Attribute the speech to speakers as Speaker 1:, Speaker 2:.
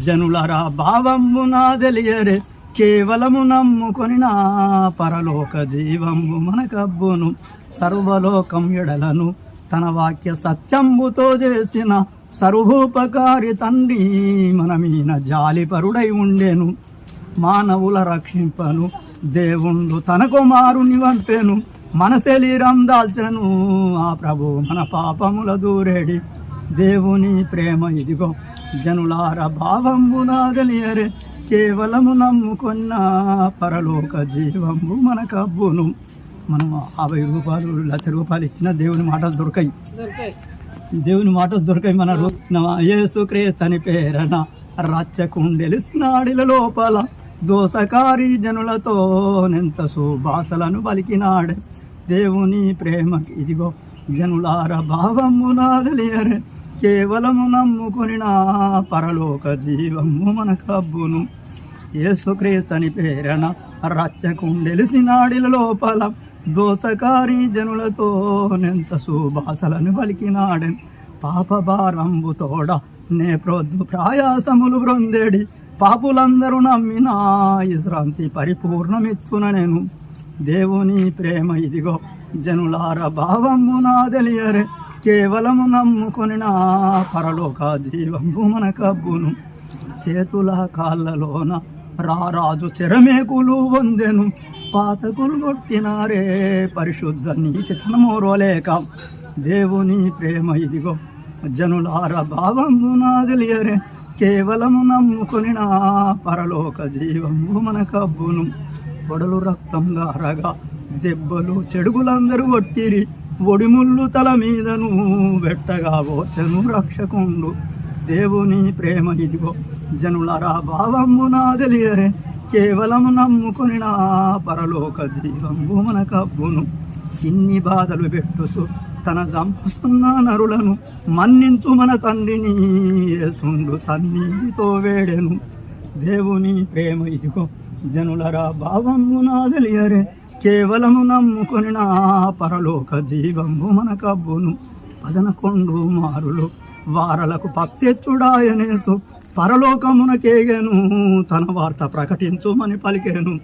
Speaker 1: జనులరా భావంబు నా తెలియరే కేవలము నమ్ముకొని నా పరలోక జీవంబు మనకబ్బును సర్వలోకం ఎడలను తన వాక్య సత్యంబుతో చేసిన సర్వోపకారి తండ్రి మన మీన జాలిపరుడై ఉండెను మానవుల రక్షింపను దేవుండు తన కుమారుని వంపెను మన శరీరం దాల్చెను ఆ ప్రభు మన పాపముల దూరేడి దేవుని ప్రేమ ఇదిగో జనులార భావంబు నా తెలియరే కేవలము నమ్ముకున్న పరలోక జీవంబు మనకబ్బును. మనం 50 రూపాయలు 1,00,000 రూపాయలు ఇచ్చిన దేవుని మాటలు దొరకాయి, దేవుని మాటలు దొరకాయి. మన యేసుక్రీస్తని పేరన రచ్చకుండెలిసినాడిల లోపల దోసకారి జనులతో నెంత సుభాసలను పలికినాడే దేవుని ప్రేమకి ఇదిగో జనులార భావము నా తెలియరే కేవలము నమ్ముకొని నా పరలోక జీవము మనకబ్బును. యేసుక్రీస్తని పేరన రచ్చకుండెలిసినాడిల లోపల దోసకారి జనులతో నెంత సుభాసలను పలికినాడే పాప భారంబు తోడ నే ప్రొద్దు ప్రయాసములు బ్రొందేడి పాపులందరూ నమ్మిన విశ్రాంతి పరిపూర్ణమిత్తున నేను దేవుని ప్రేమ ఇదిగో జనులార భావము నా తెలియరే కేవలము నమ్ముకొని నా పరలోక జీవంబు మనకబ్బును. చేతుల కాళ్ళలోన రారాజు చెరమేకులు వందెను పాతకులు కొట్టినారే పరిశుద్ధ నీతి తనమోరలేక దేవుని ప్రేమ ఇదిగో జనులార భావము నా తెలియరే కేవలము నమ్ముకొని నా పరలోక జీవంబు మనకబ్బును. పొడలు రక్తం గారగా దెబ్బలు చెడుగులందరూ కొట్టిరి ఒడిముళ్ళు తల మీదను వెట్టగా ఓచను రక్షకుండు దేవుని ప్రేమ ఇదిగో జనులరా భావము నా తెలియరే కేవలము నమ్ముకొని నా పరలోక జీవంబు మనకబ్బును. ఇన్ని బాధలు పెట్టుసు తన చంపుతున్న నరులను మన్నించు మన తండ్రిని యేసుండు సన్నిధితో వేడెను దేవుని ప్రేమ ఇదిగో జనులరా భావము నా తెలియరే కేవలము నమ్ముకొని నా పరలోక జీవంబు మనకబ్బును. 11 మారులు వారలకు పక్తెచ్చుడాయనేసు పరలోకమునకేగెను తన వార్త ప్రకటించుమని పలికెను.